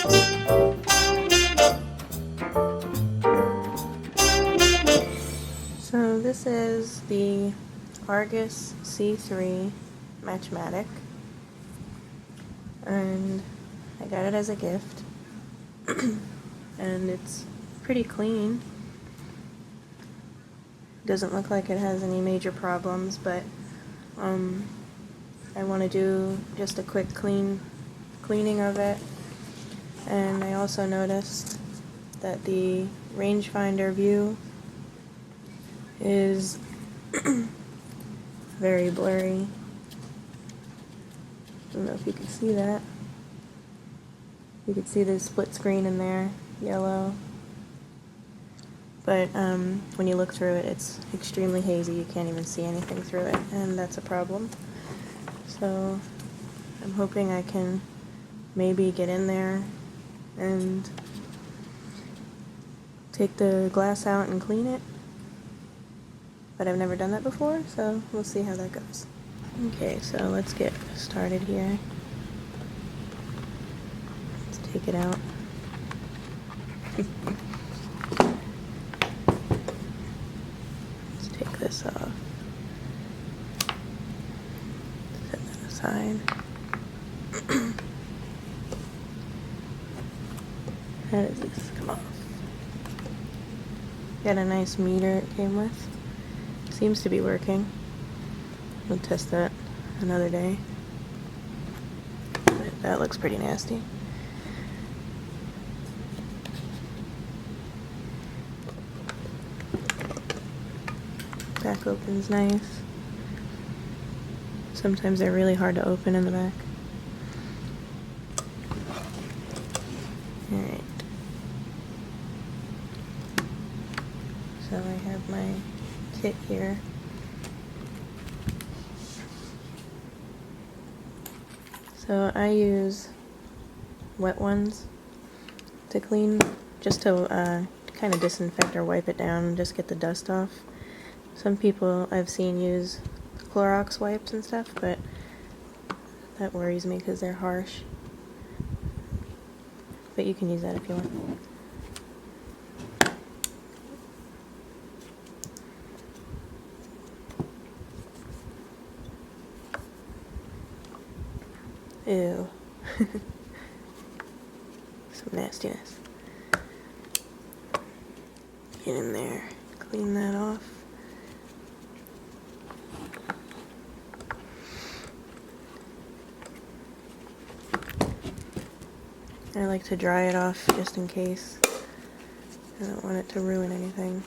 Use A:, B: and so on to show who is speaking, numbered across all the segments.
A: So this is the Argus C3 Matchmatic, and I got it as a gift, and it's pretty clean. Doesn't look like it has any major problems, but I want to do just a quick cleaning of it. And I also noticed that the rangefinder view is very blurry. I don't know if you can see that. You can see the split screen in there, yellow. But when you look through it, it's extremely hazy. You can't even see anything through it, and that's a problem. So I'm hoping I can maybe get in there and take the glass out and clean it. But I've never done that before, so we'll see how that goes. Okay, so let's get started here. Let's take it out. Let's take this off. Set that aside. How does this come off? Got a nice meter it came with. Seems to be working. We'll test that another day. But that looks pretty nasty. Back opens nice. Sometimes they're really hard to open in the back. Alright. So I have my kit here. So I use wet ones to clean, just to kind of disinfect or wipe it down and just get the dust off. Some people I've seen use Clorox wipes and stuff, but that worries me because they're harsh. But you can use that if you want. Ew. Some nastiness. Get in there, clean that off. I like to dry it off just in case. I don't want it to ruin anything.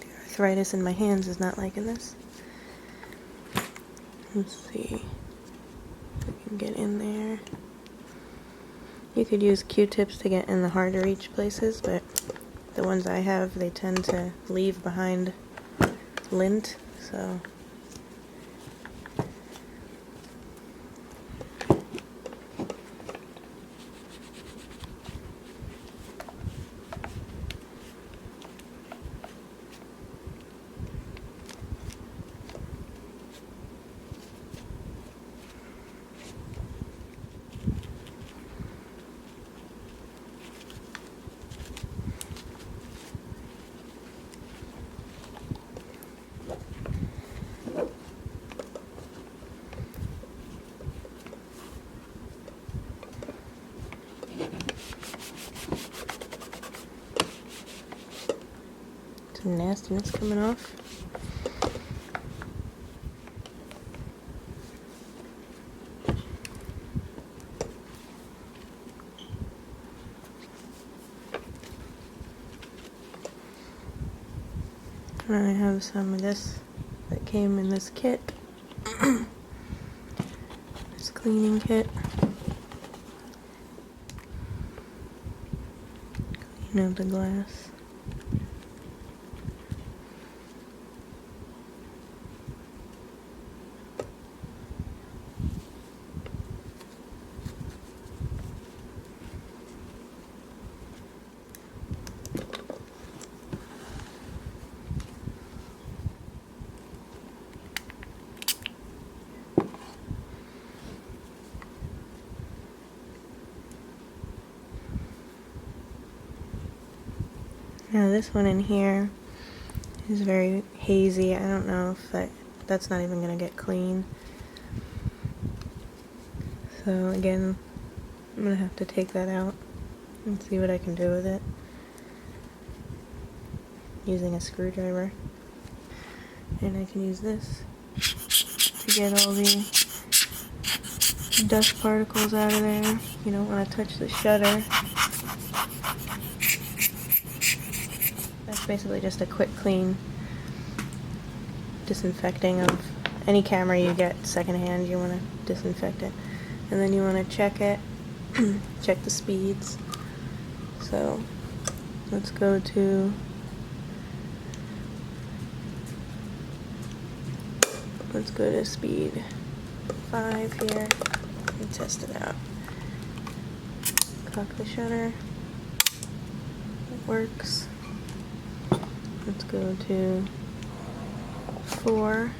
A: The arthritis in my hands is not liking this. Let's see if we can get in there. You could use Q-tips to get in the hard to reach places, but the ones I have, they tend to leave behind lint, so some nastiness coming off. And I have some of this that came in this kit. This cleaning kit. Clean out the glass. Now this one in here is very hazy. I don't know if that's not even going to get clean. So again, I'm going to have to take that out and see what I can do with it using a screwdriver. And I can use this to get all the dust particles out of there. You don't want to touch the shutter. That's basically just a quick clean disinfecting of any camera you get secondhand. You want to disinfect it. And then you want to check it, check the speeds. So let's go to speed 5 here and test it out. Cock the shutter. It works. Let's go to 4.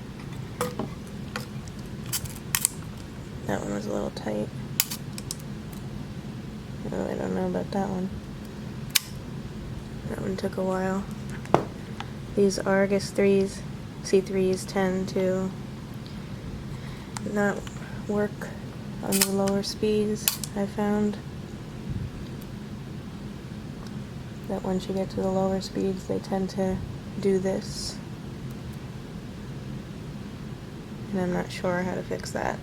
A: That one was a little tight. Oh, I don't know about that one. That one took a while. These Argus C3s tend to not work on the lower speeds, I found. That once you get to the lower speeds, they tend to do this. And I'm not sure how to fix that.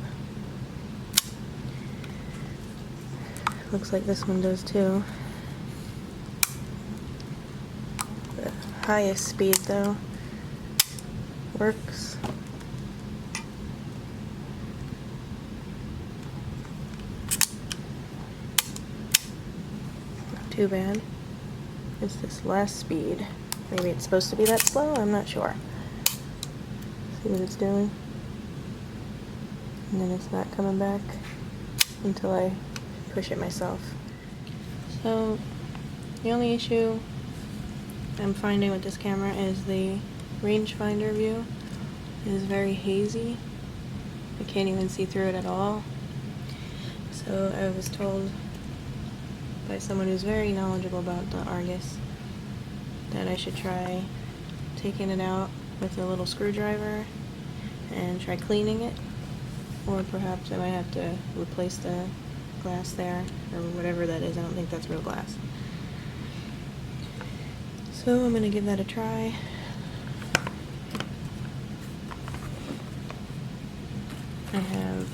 A: Looks like this one does too. The highest speed though works. Not too bad. It's this last speed. Maybe it's supposed to be that slow, I'm not sure. See what it's doing. And then it's not coming back until I push it myself. So the only issue I'm finding with this camera is the rangefinder view is very hazy. I can't even see through it at all. So I was told by someone who's very knowledgeable about the Argus that I should try taking it out with a little screwdriver and try cleaning it, or perhaps I might have to replace the glass there or whatever that is. I don't think that's real glass. So I'm gonna give that a try. I have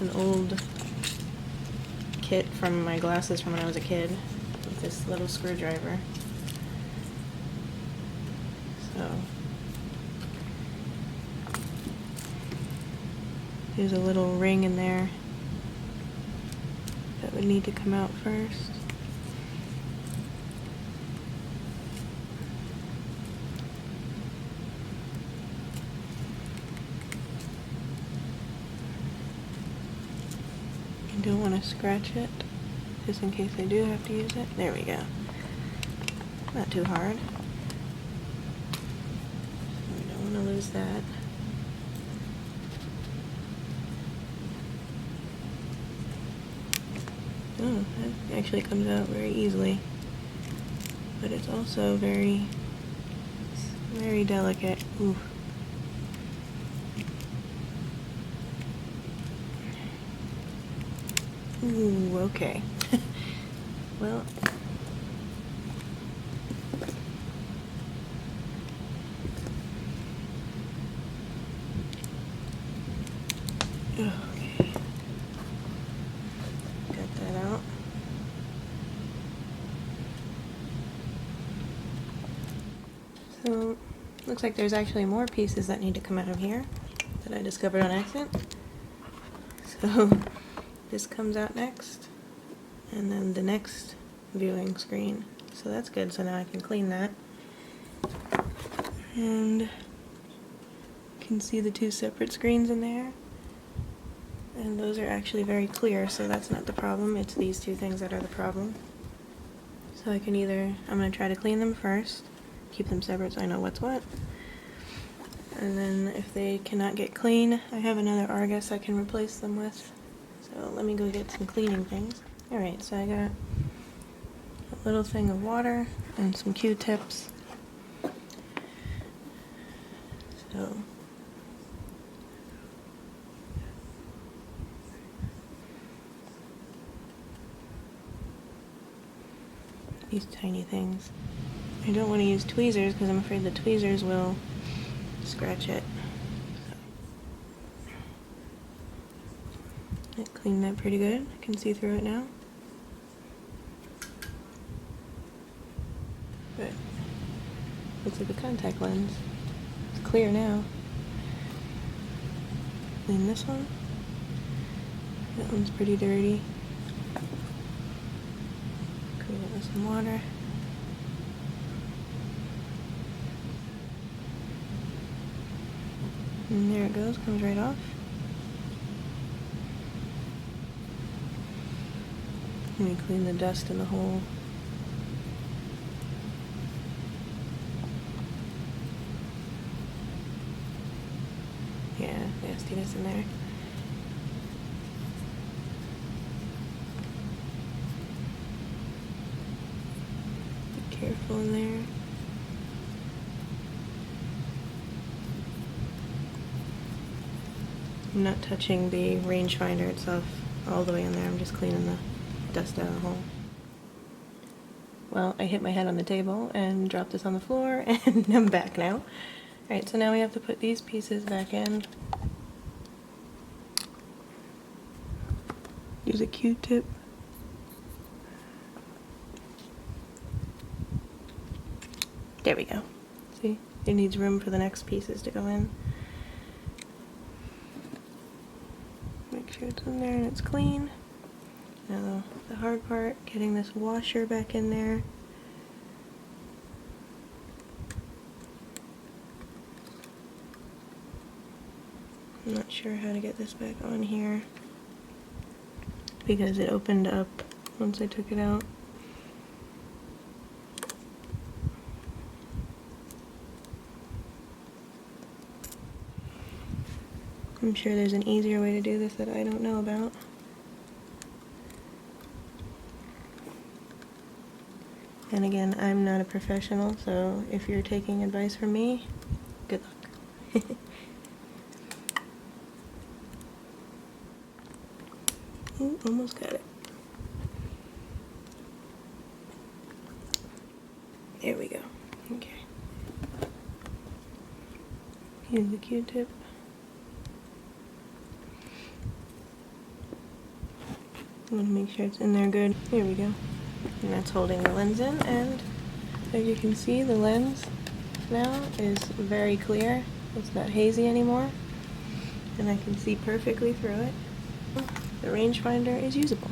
A: an old kit from my glasses from when I was a kid with this little screwdriver. So there's a little ring in there that would need to come out first. I don't want to scratch it, just in case I do have to use it. There we go. Not too hard. I don't want to lose that. Oh, that actually comes out very easily. But it's also very delicate. Ooh. Ooh, okay. Well, okay. Got that out. So, looks like there's actually more pieces that need to come out of here that I discovered on accident. So, this comes out next, and then the next viewing screen. So that's good, so now I can clean that. And you can see the two separate screens in there. And those are actually very clear, so that's not the problem. It's these two things that are the problem. So I can I'm going to try to clean them first, keep them separate so I know what's what. And then if they cannot get clean, I have another Argus I can replace them with. So let me go get some cleaning things. Alright, so I got little thing of water and some Q-tips. So these tiny things. I don't want to use tweezers because I'm afraid the tweezers will scratch it. I cleaned that pretty good. I can see through it now. But looks like a contact lens. It's clear now. Clean this one. That one's pretty dirty. Clean it with some water. And there it goes, comes right off. Let me clean the dust in the hole. Yeah, nastiness in there. Be careful in there. I'm not touching the rangefinder itself all the way in there. I'm just cleaning the dust out of the hole. Well, I hit my head on the table and dropped this on the floor, and I'm back now. Alright, so now we have to put these pieces back in. Use a Q-tip. There we go. See? It needs room for the next pieces to go in. Make sure it's in there and it's clean. Now the hard part, getting this washer back in there. I'm not sure how to get this back on here because it opened up once I took it out. I'm sure there's an easier way to do this that I don't know about. And again, I'm not a professional, so if you're taking advice from me, good luck. Ooh, almost got it. There we go. Okay. Use the Q-tip. I want to make sure it's in there good. Here we go. And that's holding the lens in, and as you can see, the lens now is very clear. It's not hazy anymore, and I can see perfectly through it. The rangefinder is usable.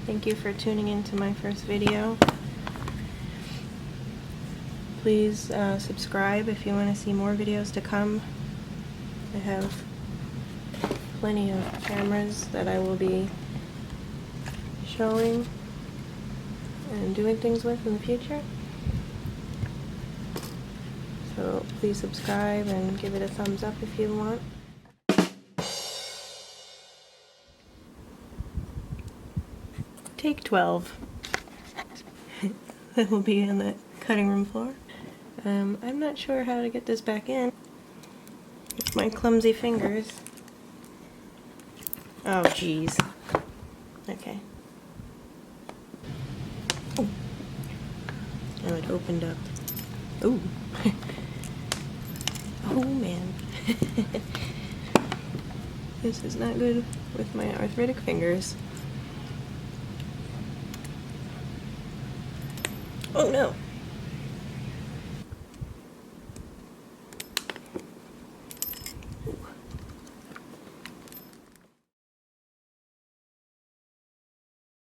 A: Thank you for tuning into my first video. Please subscribe if you want to see more videos to come. I have plenty of cameras that I will be showing and doing things with in the future. So please subscribe and give it a thumbs up if you want. Take 12. That will be on the cutting room floor. I'm not sure how to get this back in with my clumsy fingers. Oh, jeez. Okay. Oh. Now it opened up. Ooh. Oh, man. This is not good with my arthritic fingers. Oh, no.